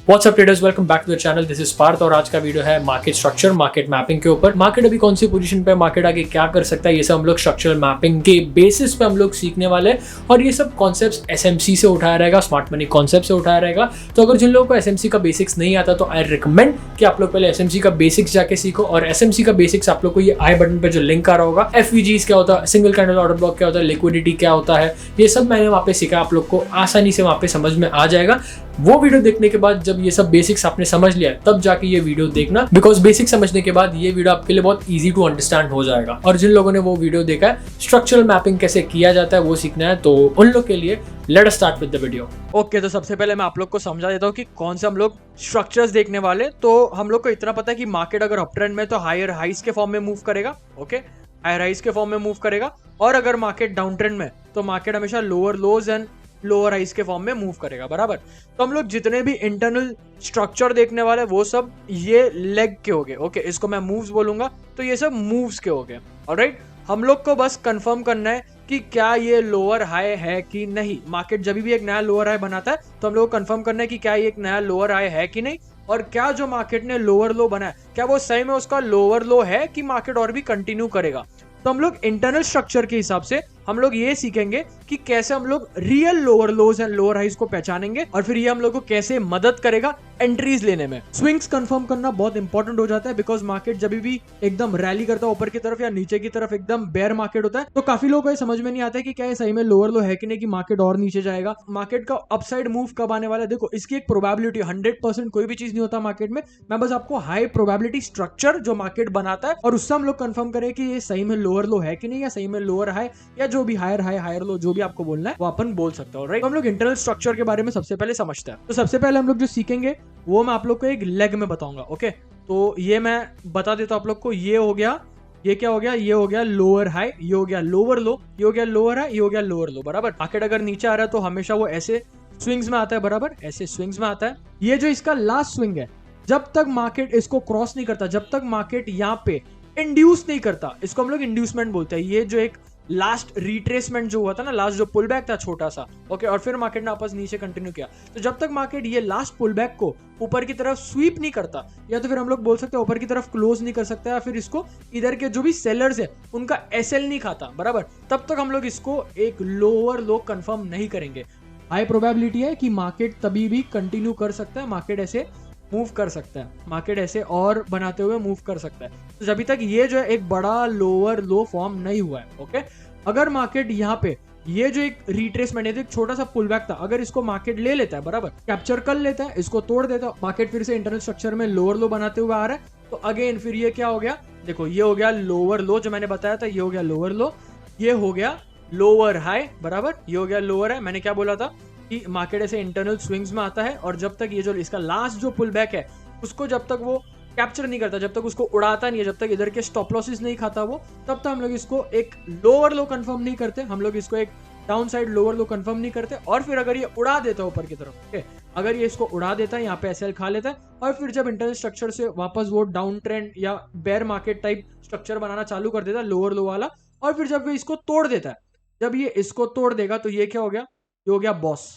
What's up traders, welcome back to the channel. This is Parth और आज का video है मार्केट स्ट्रक्चर, मार्केट मैपिंग के ऊपर। मार्केट अभी कौन सी पोजीशन पे, मार्केट आगे क्या कर सकता है, ये सब हम लोग स्ट्रक्चरल मैपिंग के बेसिस पे हम लोग सीखने वाले हैं। और ये सब कॉन्सेप्ट्स एसएमसी से उठाया रहेगा, स्मार्ट मनी कॉन्सेप्ट से उठाया रहेगा। तो अगर जिन लोगों को एसएमसी का बेसिक्स नहीं आता तो आई रिकमेंड कि आप लोग पहले एसएमसी का बेसिक्स जाके सीखो। और एसएमसी का बेसिक्स आप लोग को ये आई बटन पे जो लिंक आ रहा होगा, एफवीजीज क्या होता है, सिंगल कैंडल ऑर्डर ब्लॉक क्या होता है, लिक्विडिटी क्या होता है, ये सब मैंने वहाँ पे सीखा। आप लोग को आसानी से वहाँ पे समझ में आ जाएगा। वो वीडियो देखने के बाद जब ये सब बेसिक्स आपने समझ लिया तब जाके ये वीडियो देखना, बिकॉज बेसिक समझने के बाद ये वीडियो आपके लिए बहुत इजी टू अंडरस्टैंड हो जाएगा। और जिन लोगों ने वो वीडियो देखा है, स्ट्रक्चरल मैपिंग कैसे किया जाता है वो सीखना है, तो उन लोग के लिए let us start with the video. Okay, तो सबसे पहले मैं आप लोग को समझा देता हूँ कि कौन से हम लोग स्ट्रक्चर्स देखने वाले। तो हम लोग को इतना पता है कि मार्केट अगर अप ट्रेंड में तो हायर हाइस के फॉर्म में मूव करेगा। ओके, हायर हाइस के फॉर्म में मूव करेगा। और अगर मार्केट डाउन ट्रेंड में तो मार्केट हमेशा लोअर लोज एंड लोअर हाइस के फॉर्म में मूव करेगा, बराबर। तो हम लोग जितने भी इंटरनल स्ट्रक्चर देखने वाले वो सब ये लेग के हो गए। ओके, इसको मैं मूव्स बोलूंगा, तो ये सब मूव्स के हो गए। ऑलराइट, हम लोग को बस कंफर्म करना है कि क्या ये लोअर हाई है कि नहीं। मार्केट जब भी एक नया लोअर हाई बनाता है तो हम लोग को कंफर्म करना है कि क्या ये एक नया लोअर हाई है कि नहीं, और क्या जो मार्केट ने लोअर लो बनाया क्या वो सही में उसका लोअर लो है कि मार्केट और भी कंटिन्यू करेगा। तो हम लोग इंटरनल स्ट्रक्चर के हिसाब से हम लोग ये सीखेंगे कि कैसे हम लोग real lower lows and lower highs को पहचानेंगे, और फिर ये हम लोग को कैसे मदद करेगा एंट्रीज लेने में। स्विंग्स कंफर्म करना बहुत इंपॉर्टेंट हो जाता है, बिकॉज मार्केट जब भी एकदम रैली करता है ऊपर की तरफ या नीचे की तरफ, एकदम बेयर मार्केट होता है, तो काफी लोगों को ये समझ में नहीं आता है कि क्या ये सही में लोअर लो है कि नहीं, कि मार्केट और नीचे जाएगा। मार्केट का अपसाइड मूव कब आने वाला है, देखो इसकी एक प्रोबेबिलिटी 100% कोई भी चीज नहीं होता मार्केट में। मैं बस आपको हाई प्रोबेबिलिटी स्ट्रक्चर जो मार्केट बनाता है और उससे हम लोग कंफर्म करें कि ये सही में लोअर लो है कि नहीं, या सही में लोअर हाई, या जो भी हायर हाई हायर लो, जो भी आपको बोलना है वो अपन बोल सकते हो। राइट, तो हम लोग इंटरनल स्ट्रक्चर के बारे में सबसे पहले समझते हैं। तो सबसे पहले हम लोग जो सीखेंगे वो मैं आप लोग को एक लेग में बताऊंगा। ओके, तो ये मैं बता देता हूं आप लोग को। ये हो गया, ये क्या हो गया, ये हो गया लोअर हाई, ये हो गया लोअर लो, ये हो गया लोअर हाई, ये हो गया लोअर लो, बराबर। मार्केट अगर नीचे आ रहा है तो हमेशा वो ऐसे स्विंग्स में आता है, बराबर, ऐसे स्विंग्स में आता है। ये जो इसका लास्ट स्विंग है, जब तक मार्केट इसको क्रॉस नहीं करता, जब तक मार्केट यहाँ पे इंड्यूस नहीं करता, इसको हम लोग इंड्यूसमेंट बोलते हैं। ये जो एक लास्ट रिट्रेसमेंट जो हुआ था ना, लास्ट जो पुल बैक था छोटा सा, ओके, और फिर मार्केट ने वापस नीचे कंटिन्यू किया। तो जब तक मार्केट ये लास्ट पुल बैक को ऊपर की तरफ स्वीप नहीं करता, या तो फिर हम लोग बोल सकते हैं ऊपर की तरफ क्लोज नहीं कर सकता, या फिर इसको इधर के जो भी सेलर्स है उनका एसएल नहीं खाता, बराबर, तब तक हम लोग इसको एक लोअर लो कंफर्म नहीं करेंगे। हाई प्रोबेबिलिटी है कि मार्केट तभी भी कंटिन्यू कर सकता है, मार्केट ऐसे मूव कर सकता है, मार्केट ऐसे और बनाते हुए मूव कर सकता है। तो जब तक ये जो है एक बड़ा लोअर लो फॉर्म नहीं हुआ है, ओके। अगर मार्केट यहाँ पे ये जो एक रिट्रेसमेंट है, एक छोटा सा पुल बैक था, अगर इसको मार्केट ले लेता है, बराबर, कैप्चर कर लेता है, इसको तोड़ देता है, मार्केट फिर से इंटरनल स्ट्रक्चर में लोअर लो बनाते हुए आ रहा है, तो अगेन फिर ये क्या हो गया, देखो ये हो गया लोअर लो जो मैंने बताया था, ये हो गया लोअर लो, ये हो गया लोअर हाई, बराबर, ये हो गया लोअर हाई। मैंने क्या बोला था कि मार्केट ऐसे इंटरनल स्विंग्स में आता है, और जब तक ये जो इसका लास्ट जो पुल बैक है उसको जब तक वो कैप्चर नहीं करता, जब तक उसको उड़ाता नहीं है, जब तक इधर के स्टॉप लॉसेस नहीं खाता वो, तब तक हम लोग इसको एक लोअर लो कंफर्म नहीं करते, हम लोग इसको एक डाउन साइड लोअर लो कंफर्म नहीं करते। और फिर अगर ये उड़ा देता है ऊपर की तरफ, ओके, अगर ये इसको उड़ा देता है, यहाँ पे एसएल खा लेता है, और फिर जब इंटरनल स्ट्रक्चर से वापस वो डाउन ट्रेंड या बेयर मार्केट टाइप स्ट्रक्चर बनाना चालू कर देता है, लोअर लो वाला, और फिर जब वो इसको तोड़ देता है, जब ये इसको तोड़ देगा तो ये क्या हो गया, ये हो गया बॉस,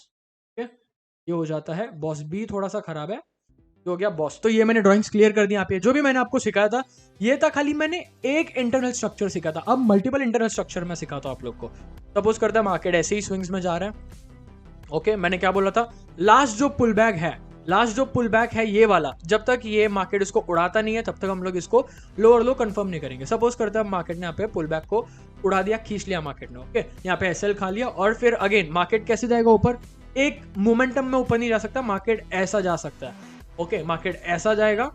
ये हो जाता है बॉस। बी थोड़ा सा खराब है, ये हो गया बॉस। तो ये मैंने ड्राइंग्स क्लियर कर दी यहाँ पे। जो भी मैंने आपको सिखाया था ये था खाली मैंने एक इंटरनल स्ट्रक्चर सिखा था, अब मल्टीपल इंटरनल स्ट्रक्चर में सिखाता हूँ आप लोग को। सपोज करता है मार्केट ऐसे ही स्विंग्स में जा रहा है, ओके, मैंने क्या बोला था, लास्ट जो पुल बैक है, लास्ट जो पुल बैक है ये वाला, जब तक ये मार्केट इसको उड़ाता नहीं है तब तक हम लोग इसको लोअर लो कंफर्म नहीं करेंगे। सपोज करते हैं मार्केट ने यहाँ पे पुल बैक को उड़ा दिया, खींच लिया मार्केट ने, ओके, यहाँ पे एसएल खा लिया, और फिर अगेन मार्केट कैसे जाएगा ऊपर, एक मोमेंटम में ऊपर नहीं जा सकता, मार्केट ऐसा जा सकता है, ओके, मार्केट ऐसा जाएगा।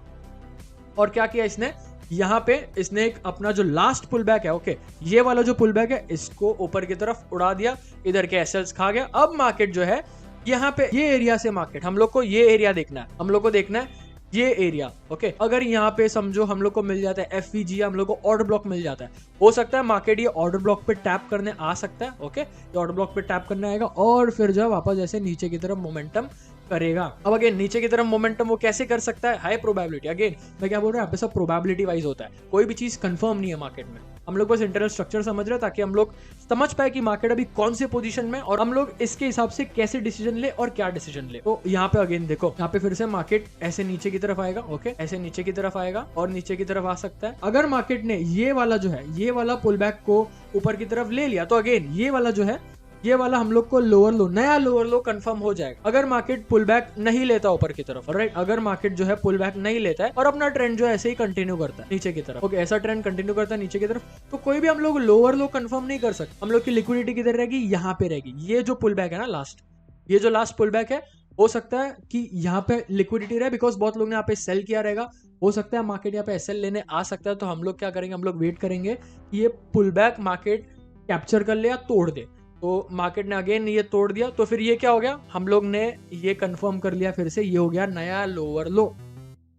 और क्या किया इसने, यहाँ पे इसने एक अपना जो लास्ट पुल बैक है, ओके, ये वाला जो पुल बैक है इसको ऊपर की तरफ उड़ा दिया, इधर के एसएल्स खा गया। अब मार्केट जो है यहाँ पे ये एरिया से मार्केट, हम लोग को ये एरिया देखना है, हम लोग को देखना है ये एरिया, ओके। अगर यहाँ पे समझो हम लोग को मिल जाता है एफवीजी, हम लोग को ऑर्डर ब्लॉक मिल जाता है, हो सकता है मार्केट ये ऑर्डर ब्लॉक पे टैप करने आ सकता है, ओके, ये ऑर्डर ब्लॉक पे टैप करने आएगा, और फिर जो वापस ऐसे नीचे की तरफ मोमेंटम करेगा। अब अगेन नीचे की तरफ मोमेंटम वो कैसे कर सकता है, हाई प्रोबेबिलिटी। अगेन मैं क्या बोल रहा हूँ, यहाँ पे सब प्रोबेबिलिटी वाइज होता है, कोई भी चीज कंफर्म नहीं है मार्केट में। हम लोग बस इंटरनल स्ट्रक्चर समझ रहे हैं ताकि हम लोग समझ पाए कि मार्केट अभी कौन से पोजीशन में, और हम लोग इसके हिसाब से कैसे डिसीजन ले और क्या डिसीजन ले। तो यहाँ पे अगेन देखो, यहाँ पे फिर से मार्केट ऐसे नीचे की तरफ आएगा, ओके, ऐसे नीचे की तरफ आएगा और नीचे की तरफ आ सकता है। अगर मार्केट ने ये वाला जो है, ये वाला पुल बैक को ऊपर की तरफ ले लिया, तो अगेन ये वाला जो है, ये वाला हम लोग को लोअर लो, नया लोअर लो कंफर्म हो जाएगा। अगर मार्केट पुल बैक नहीं लेता ऊपर की तरफ, राइट, अगर मार्केट जो है पुल बैक नहीं लेता है और अपना ट्रेंड जो है ऐसे ही कंटिन्यू करता है नीचे की तरफ, ओके, ऐसा ट्रेंड कंटिन्यू करता है नीचे की तरफ, तो कोई भी हम लोग लोअर लो कंफर्म नहीं कर सकते। हम लोग की लिक्विडिटी किधर रहेगी, यहाँ पे रहेगी। ये जो पुल बैक है ना लास्ट, ये जो लास्ट पुल बैक है, हो सकता है कि यहाँ पे लिक्विडिटी रहे, बिकॉज बहुत लोग ने यहाँ पे सेल किया रहेगा। हो सकता है मार्केट यहाँ पे एसएल लेने आ सकता है, तो हम लोग क्या करेंगे, हम लोग वेट करेंगे ये पुल बैक मार्केट कैप्चर कर ले या तोड़ दे। तो मार्केट ने अगेन ये तोड़ दिया, तो फिर ये क्या हो गया, हम लोग ने ये कंफर्म कर लिया फिर से, ये हो गया नया लोअर लो,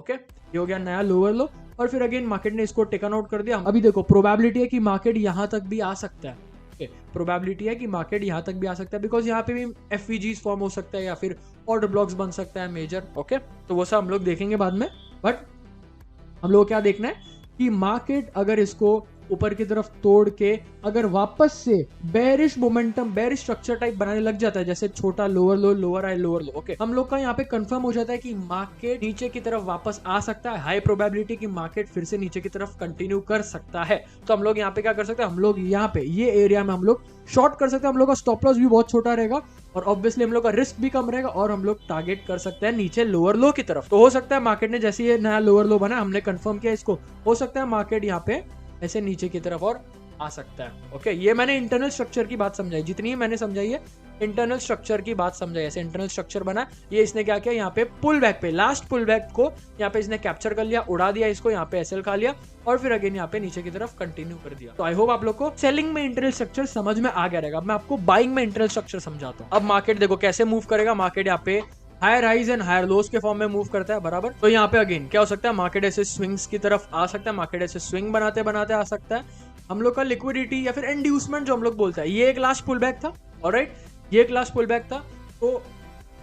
ओके, ये हो गया नया लोअर लो। और फिर अगेन मार्केट ने इसको टेकन आउट कर दिया। अभी देखो प्रोबेबिलिटी है कि मार्केट यहाँ तक भी आ सकता है, ओके, प्रोबेबिलिटी है कि मार्केट यहाँ तक भी आ सकता है, बिकॉज यहाँ पे भी एफवीजीज फॉर्म हो सकता है या फिर ऑर्डर ब्लॉक्स बन सकता है मेजर, ओके, तो वो सब हम लोग देखेंगे बाद में। बट हम लोग क्या देखना है कि मार्केट अगर इसको ऊपर की तरफ तोड़ के अगर वापस से bearish momentum, bearish structure type बनाने लग जाता है, जैसे छोटा लोअर लो, लोअर हाई, लोअर लो, ओके, हम लोग का यहाँ पे कंफर्म हो जाता है कि मार्केट नीचे की तरफ वापस आ सकता है। हाई प्रोबेबिलिटी कि मार्केट फिर से नीचे की तरफ कंटिन्यू कर सकता है। तो हम लोग यहाँ पे क्या कर सकते हैं, हम लोग यहाँ पे ये एरिया में हम लोग शॉर्ट कर सकते हैं। हम लोग का स्टॉप लॉस भी बहुत छोटा रहेगा और ऑब्वियसली हम लोग का रिस्क भी कम रहेगा, और हम लोग टारगेट कर सकते हैं नीचे लोअर लो की तरफ। तो हो सकता है मार्केट ने जैसे ये नया लोअर लो बना, हमने कंफर्म किया इसको, हो सकता है मार्केट यहाँ पे ऐसे नीचे की तरफ और आ सकता है, ओके। ये मैंने इंटरनल स्ट्रक्चर की बात समझाई, जितनी मैंने समझाई है इंटरनल स्ट्रक्चर की बात समझाई। ऐसे इंटरनल स्ट्रक्चर बना, ये इसने क्या किया, यहाँ पे पुल बैक पे, लास्ट पुल बैक को यहाँ पे इसने कैप्चर कर लिया, उड़ा दिया इसको, यहाँ पे एसएल खा लिया और फिर अगेन यहाँ पे नीचे की तरफ कंटिन्यू कर दिया। तो आई होप आप लोग को सेलिंग में इंटरनल स्ट्रक्चर समझ में आ गया रहेगा। मैं आपको बाइंग में इंटरनल स्ट्रक्चर समझाता हूँ। अब मार्केट देखो कैसे मूव करेगा, मार्केट यहाँ पे higher highs and higher lows के फॉर्म में मूव करता है, बराबर। तो यहाँ पे अगेन क्या हो सकता है, मार्केट ऐसे स्विंग्स की तरफ आ सकता है, मार्केट ऐसे स्विंग बनाते बनाते आ सकता है। हम लोग का लिक्विडिटी या फिर इंड्यूसमेंट जो हम लोग बोलते हैं, ये एक लास्ट पुल बैक था, ऑलराइट, ये एक लास्ट पुल बैक था। तो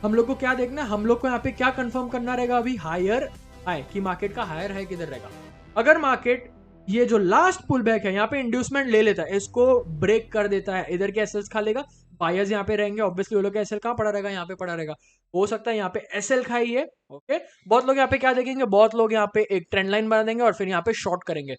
हम लोग को क्या देखना है, हम लोग को यहाँ पे क्या कंफर्म करना रहेगा अभी, हायर हाई, कि मार्केट का हायर हाई किधर रहेगा। अगर मार्केट ये जो लास्ट पुल बैक है यहाँ पे इंड्यूसमेंट ले लेता है, इसको ब्रेक कर देता है, इधर के एसएल्स खा लेगा, बायर्स यहाँ पे रहेंगे, ऑब्वियसली वो लोग का एसएल कहाँ पड़ा रहेगा, यहाँ पे पड़ा रहेगा। हो सकता है यहाँ पे एसएल खाई है, ओके। बहुत लोग यहाँ पे क्या देखेंगे, बहुत लोग यहाँ पे एक ट्रेंड लाइन बना देंगे और फिर यहाँ पे शॉर्ट करेंगे।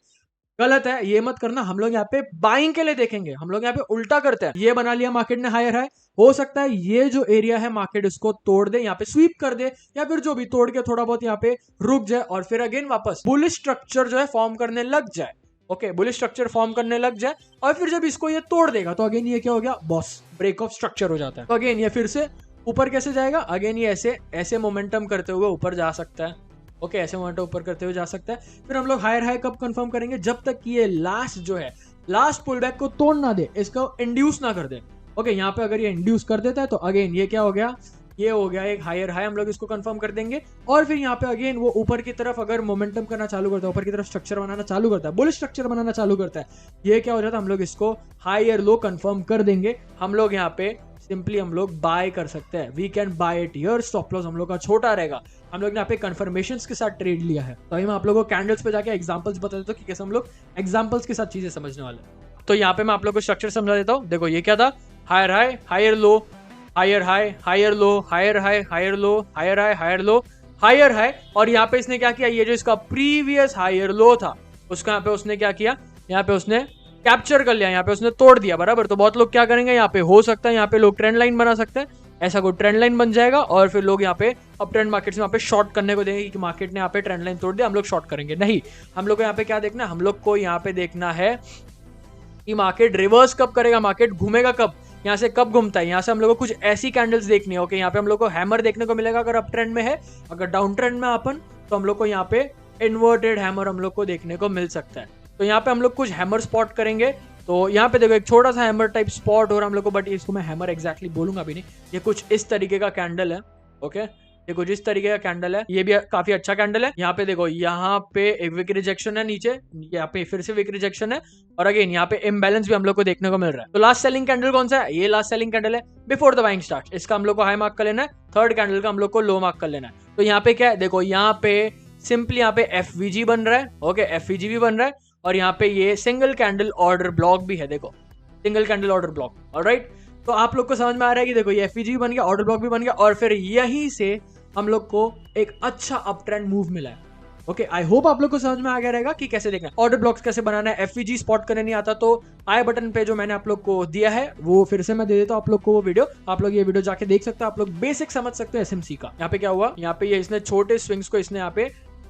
गलत है, ये मत करना। हम लोग यहाँ पे बाइंग के लिए देखेंगे, हम लोग यहाँ पे उल्टा करते हैं। ये बना लिया मार्केट ने हायर हाई, हो सकता है ये जो एरिया है मार्केट इसको तोड़ दे, यहाँ पे स्वीप कर दे, या फिर जो भी तोड़ के थोड़ा बहुत यहाँ पे रुक जाए और फिर अगेन वापस बुलिश स्ट्रक्चर जो है फॉर्म करने लग जाए, ओके, बुलिश स्ट्रक्चर फॉर्म करने लग जाए। और फिर जब इसको ये तोड़ देगा तो अगेन ये क्या हो गया, बॉस ब्रेक ऑफ स्ट्रक्चर हो जाता है। तो अगेन ये फिर से ऊपर कैसे जाएगा, अगेन ये ऐसे ऐसे मोमेंटम करते हुए ऊपर जा सकता है, ओके, ऐसे मोमेंटम ऊपर करते हुए जा सकता है। फिर हम लोग हायर हाई कब कंफर्म करेंगे, जब तक कि ये लास्ट जो है, लास्ट पुल बैक को तोड़ ना दे, इसको इंड्यूस ना कर दे, ओके। यहाँ पे अगर ये इंड्यूस कर देता है तो अगेन ये क्या हो गया, ये हो गया एक हायर हाई, हम लोग इसको कंफर्म कर देंगे। और फिर यहाँ पे अगेन वो ऊपर की तरफ अगर मोमेंटम करना चालू करता है, ऊपर की तरफ स्ट्रक्चर बनाना चालू करता है, बुलिश स्ट्रक्चर बनाना चालू करता है, ये क्या हो जाता है, हम लोग इसको हायर लो कंफर्म कर देंगे। हम लोग यहाँ पे सिंपली हम लोग बाय कर सकते हैं, we can buy it here, stop loss हम लोग का छोटा रहेगा। हम लोग ने यहाँ पे कंफर्मेशंस के साथ ट्रेड लिया है। तो मैं आप लोगों को कैंडल्स पे जाके एग्जांपल्स बता देता हूँ कि कैसे हम लोग एग्जांपल्स के साथ चीजें समझने वाले हैं। तो यहाँ पे मैं आप लोगों को स्ट्रक्चर समझा देता हूँ। देखो ये क्या था, higher high, higher low, higher high, higher low, higher high, higher low, higher high, higher low, higher high. और यहाँ पे इसने क्या किया, ये जो इसका प्रीवियस हायर लो था उसका यहाँ पे उसने क्या किया, यहाँ पे उसने कैप्चर कर लिया, यहाँ पे उसने तोड़ दिया, बराबर। तो बहुत लोग क्या करेंगे, यहाँ पे हो सकता है यहाँ पे लोग ट्रेंड लाइन बना सकते हैं, ऐसा कोई ट्रेंड लाइन बन जाएगा और फिर लोग यहाँ पे अप ट्रेंड मार्केट से यहाँ पे शॉर्ट करने को देंगे कि मार्केट ने यहाँ पे ट्रेंड लाइन तोड़ दिया, हम लोग शॉर्ट करेंगे। नहीं, हम लोग को यहाँ पे क्या देखना है, हम लोग को यहाँ पे देखना है कि मार्केट रिवर्स कब करेगा, मार्केट घूमेगा कब, यहाँ से कब घूमता है। यहाँ से हम लोग को कुछ ऐसी कैंडल्स देखनी है, ओके। यहाँ पे हम लोग को हैमर देखने को मिलेगा अगर अप ट्रेंड में है, अगर डाउन ट्रेंड में अपन तो हम लोग को यहाँ पे इन्वर्टेड हैमर हम लोग को देखने को मिल सकता है। तो यहाँ पे हम लोग कुछ हैमर स्पॉट करेंगे। तो यहाँ पे देखो एक छोटा सा हैमर टाइप स्पॉट हो रहा है हम लोग को, बट इसको मैं हैमर एग्जैक्टली बोलूंगा भी नहीं। ये कुछ इस तरीके का कैंडल है, ओके, देखो जिस तरीके का कैंडल है ये भी काफी अच्छा कैंडल है। यहाँ पे देखो, यहाँ पे एक विक रिजेक्शन है नीचे, यहाँ पे फिर से विक रिजेक्शन है, और अगेन यहाँ पे इम्बैलेंस भी हम लोग को देखने को मिल रहा है। तो लास्ट सेलिंग कैंडल कौन सा है? ये लास्ट सेलिंग कैंडल है बिफोर द बाइंग स्टार्ट। इसका हम लोग को हाई मार्क कर लेना है, थर्ड कैंडल का हम लोग को लो मार्क कर लेना है। तो यहाँ पे क्या है, देखो यहाँ पे सिंपली यहाँ पे एफवीजी बन रहा है, ओके एफवीजी भी बन रहा है, और यहाँ पे ये सिंगल कैंडल ऑर्डर ब्लॉक भी है, देखो single candle order block. Alright, तो आप लोग को समझ में आ रहा है कि देखो ये एफवीजी भी बन गया, ऑर्डर ब्लॉक भी बन गया, और फिर यहीं से हम लोग को एक अच्छा अप ट्रेंड मूव मिला है। ओके, आई होप आप लोग को समझ में आ गया रहेगा कि कैसे देखना है, ऑर्डर ब्लॉक्स कैसे बनाना है। एफवीजी स्पॉट करने नहीं आता तो आई बटन पे जो मैंने आप लोग को दिया है वो फिर से मैं दे देता हूं आप लोग को वो वीडियो, आप लोग ये वीडियो जाके देख सकते हो, आप लोग बेसिक समझ सकते हो एसएमसी का। यहाँ पे क्या हुआ, यहाँ पे ये इसने छोटे स्विंग्स को इसने यहाँ पे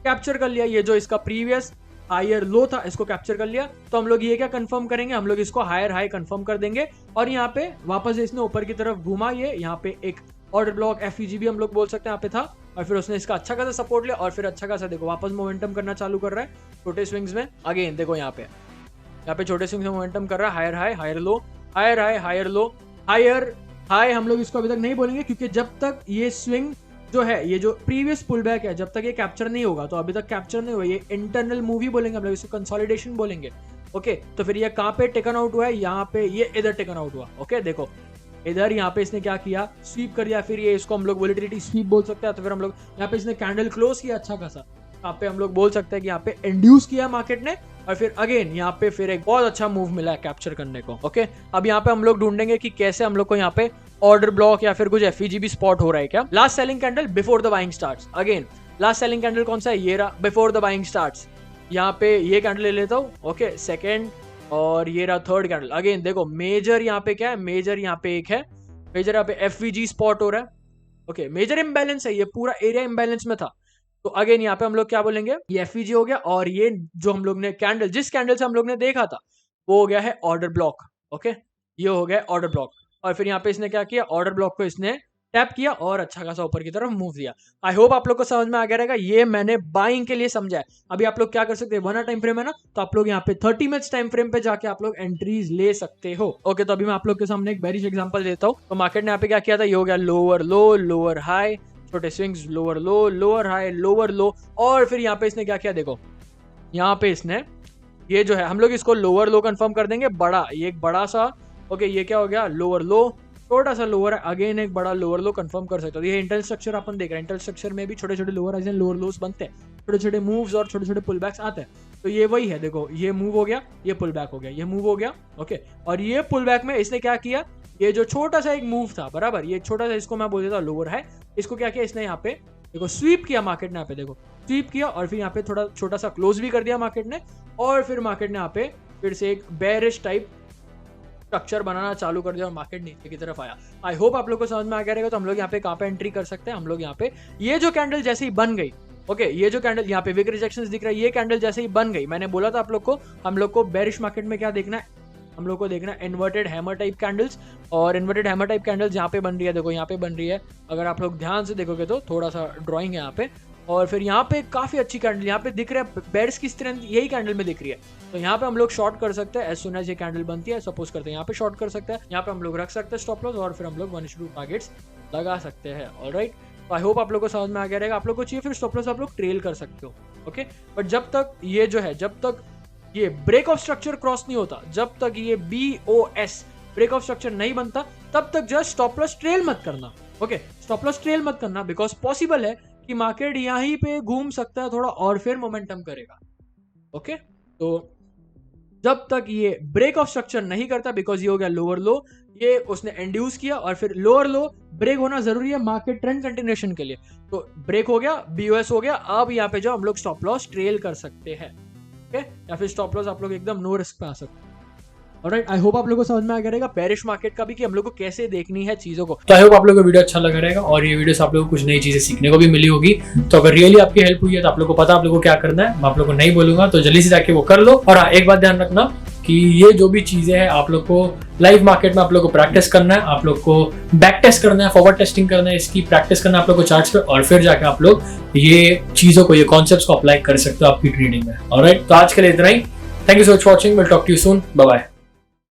कैप्चर कर लिया, ये जो इसका प्रीवियस हायर लो था इसको कैप्चर कर लिया। तो हम लोग ये क्या कंफर्म करेंगे, हम लोग इसको हायर हाई कंफर्म कर देंगे, और यहाँ पे वापस इसने ऊपर की तरफ घुमा, ये यहाँ पे एक ऑर्डर ब्लॉक एफईजी भी हम लोग बोल सकते हैं यहाँ पे था, और फिर उसने इसका अच्छा खासा सपोर्ट लिया, और फिर अच्छा खासा देखो वापस मोमेंटम करना चालू कर रहा है छोटे स्विंग्स में। अगेन देखो यहाँ पे छोटे स्विंग्स में मोमेंटम कर रहा है, higher high higher low, higher high higher low, higher high हम लोग इसको अभी तक नहीं बोलेंगे, क्योंकि जब तक ये स्विंग जो है, ये जो प्रीवियस पुल बैक है, जब तक ये कैप्चर नहीं होगा, तो अभी तक कैप्चर नहीं हुआ, ये इंटरनल मूव ही बोलेंगे हम लोग इसको, कंसोलिडेशन बोलेंगे। ओके, तो फिर ये कहाँ पे टेकन आउट हुआ है, यहाँ पे ये इधर टेकन आउट हुआ। ओके देखो इधर यहाँ पे इसने क्या किया, स्वीप कर दिया, फिर ये इसको हम लोग वोलेटिलिटी स्वीप बोल सकते हैं। तो फिर हम लोग यहाँ पे इसने कैंडल क्लोज किया अच्छा खासा, यहाँ पे हम लोग बोल सकते हैं कि यहाँ पे इंड्यूस किया मार्केट ने, और फिर अगेन यहाँ पे फिर एक बहुत अच्छा मूव मिला है कैप्चर करने को। ओके, अब यहाँ पे हम लोग ढूंढेंगे कि कैसे हम लोग को यहाँ पे ऑर्डर ब्लॉक या फिर कुछ एफईजी भी स्पॉट हो रहा है क्या। Last selling candle before the buying starts, again last selling candle कौन सा है, ये रहा बिफोर द बाइंग स्टार्ट्स। यहाँ पे ये कैंडल ले लेता हूँ, ओके सेकेंड, और ये रहा थर्ड कैंडल। अगेन देखो मेजर यहाँ पे क्या है, मेजर यहाँ पे एक है, मेजर यहाँ पे एफवीजी स्पॉट हो रहा है। ओके, मेजर इम्बैलेंस है, ये पूरा एरिया इम्बैलेंस में था। तो अगेन यहाँ पे हम लोग क्या बोलेंगे, ये एफवीजी हो गया, और ये जो हम लोग ने कैंडल, जिस कैंडल से हम लोग ने देखा था वो हो गया है ऑर्डर ब्लॉक। ओके, ये हो गया ऑर्डर ब्लॉक, और फिर यहाँ पे इसने क्या किया, ऑर्डर ब्लॉक को इसने टैप किया और अच्छा खासा ऊपर की तरफ मूव दिया। आई होप आप लोग को समझ में आ गया रहेगा, ये मैंने बाइंग के लिए समझा है। अभी आप लोग क्या कर सकते हैं, 1 आवर टाइम फ्रेम है ना, तो आप लोग यहाँ पे 30 मिनट्स टाइम फ्रेम पे जाके आप लोग एंट्रीज ले सकते हो। ओके, तो अभी मैं आप लोग के सामने एक बेरिश एग्जांपल देता हूँ। तो मार्केट ने यहाँ पे क्या किया था, ये हो गया लोअर लो लोअर हाई, छोटे स्विंग्स लोअर लो लोअर हाई लोअर लो, और फिर यहाँ पे इसने क्या किया, देखो यहाँ पे इसने ये जो है, हम लोग इसको लोअर लो कंफर्म कर देंगे, बड़ा ये एक बड़ा सा, ओके ये क्या हो गया लोअर लो, छोटा सा लोअर है, अगेन एक बड़ा लोअर लो कंफर्म कर सकते हो। ये इंटेल स्ट्रक्चर अपन देख रहे हैं, इंटेल स्ट्रक्चर में भी छोटे छोटे lower highs and lower lows बनते हैं, छोटे छोटे मूव्स और छोटे छोटे पुल बैक्स आते हैं। तो ये वही है, देखो ये मूव हो गया, ये पुल बैक हो गया, ये मूव हो गया। ओके, और ये पुल बैक में इसने क्या किया, ये जो छोटा सा एक मूव था बराबर, ये छोटा सा इसको मैं बोल देता लोअर है, इसको क्या किया इसने यहाँ पे देखो स्वीप किया मार्केट ने, यहाँ पे देखो स्वीप किया, और फिर यहाँ पे थोड़ा छोटा सा क्लोज भी कर दिया मार्केट ने, और फिर मार्केट ने यहाँ पे फिर से एक बेरिश टाइप स्ट्रक्चर बनाना चालू कर दिया और मार्केट नीचे की तरफ आया। आई होप आप लोग को समझ में आ गया रहेगा। तो हम लोग यहाँ पे कहाँ पे एंट्री कर सकते हैं, हम लोग यहाँ पे ये जो कैंडल जैसे ही बन गई, ओके ये जो कैंडल यहाँ पे विक रिजेक्शंस दिख रहा है, ये कैंडल जैसे ही बन गई, मैंने बोला था आप लोग को, हम लोग को बेरिश मार्केट में क्या देखना है, हम लोग को देखना है इन्वर्टेड हैमर टाइप कैंडल्स, और इन्वर्टेड हैमर टाइप कैंडल्स यहाँ पे बन रही है, देखो यहाँ पे बन रही है, अगर आप लोग ध्यान से देखोगे तो थोड़ा सा ड्रॉइंग है यहाँ पे, और फिर यहाँ पे काफी अच्छी कैंडल यहाँ पे दिख रहा है, बेयर्स की स्ट्रेंथ यही कैंडल में दिख रही है। तो यहाँ पे हम लोग शॉर्ट कर सकते हैं, एज सुन एज ये कैंडल बनती है, सपोज करते हैं यहाँ पे शॉर्ट कर सकते हैं, यहाँ पे हम लोग रख सकते हैं स्टॉप लॉस, और फिर हम लोग 1:2 टारगेट्स लगा सकते हैं। ऑलराइट, तो आई होप आप लोग को समझ में आ गया रहेगा। आप लोग को चाहिए फिर स्टॉप लॉस आप लोग ट्रेल कर सकते हो, ओके। बट जब तक ये जो है, जब तक ये ब्रेक ऑफ स्ट्रक्चर क्रॉस नहीं होता, जब तक ये BOS ब्रेक ऑफ स्ट्रक्चर नहीं बनता, तब तक जस्ट स्टॉप लॉस ट्रेल मत करना, ओके। स्टॉप लॉस ट्रेल मत करना, बिकॉज पॉसिबल है कि मार्केट यहीं पे घूम सकता है थोड़ा और फिर मोमेंटम करेगा, ओके। तो जब तक ये ब्रेक ऑफ स्ट्रक्चर नहीं करता, बिकॉज ये हो गया लोअर लो, ये उसने इंड्यूस किया, और फिर लोअर लो ब्रेक होना जरूरी है मार्केट ट्रेंड कंटिन्यूएशन के लिए। तो ब्रेक हो गया, BOS हो गया, अब यहाँ पे जो हम लोग स्टॉप लॉस ट्रेल कर सकते हैं, ओके, या फिर स्टॉप लॉस आप लोग एकदम नो रिस्क पे आ सकते हैं। ऑलराइट, आई होप आप लोगों को समझ में आ गया रहेगा बेरिश मार्केट का भी, कि हम लोग को कैसे देखनी है चीजों को। तो आई होप आप लोगों को वीडियो अच्छा लगा रहेगा, और ये वीडियो से आप लोगों को कुछ नई चीजें सीखने को भी मिली होगी। तो अगर रियली आपकी हेल्प हुई है तो आप लोगों को पता आप लोगों को क्या करना है, मैं आप लोगों को नहीं बोलूंगा, तो जल्दी से जाके वो कर लो। और हाँ, एक बात ध्यान रखना कि ये जो भी चीजें हैं आप लोग को लाइव मार्केट में आप लोग को प्रैक्टिस करना है, आप लोग को बैक टेस्ट करना है, फॉरवर्ड टेस्टिंग करना है, इसकी प्रैक्टिस करना है आप लोग को चार्ट्स पे, और फिर जाके आप लोग ये चीजों को, ये कॉन्सेप्ट्स को अप्लाई कर सकते हो आपकी ट्रेडिंग में। ऑलराइट, तो आज के लिए इतना ही। Thank you so much for watching, will talk to you soon, bye bye.